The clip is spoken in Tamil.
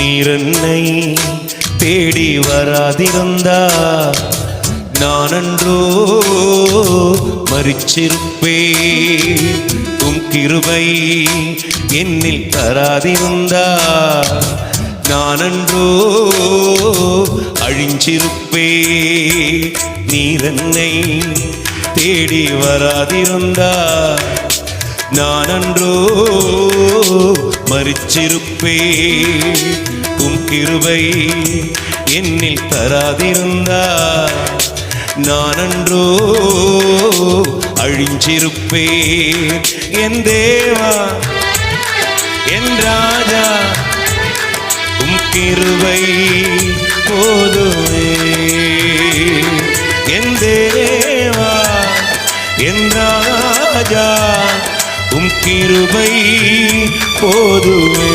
நீர் என்னை தேடி வராதிருந்தா நான் அன்றோ மரிச்சிருப்பே. உம் கிருபை என்னில் தராதிருந்தா நான் அன்றோ அழிஞ்சிருப்பே. நீர் என்னை தேடி வராதிருந்தா நான் அன்றோ மரிச்சிருப்பே. உம் கிருபை என்னில் தராதிருந்தா நான் அன்றோ அழிஞ்சிருப்பே. என் தேவா என் ராஜா உம் கிருபை போதுமே. என் தேவா என் ராஜா உம் கிருபை போதுமே.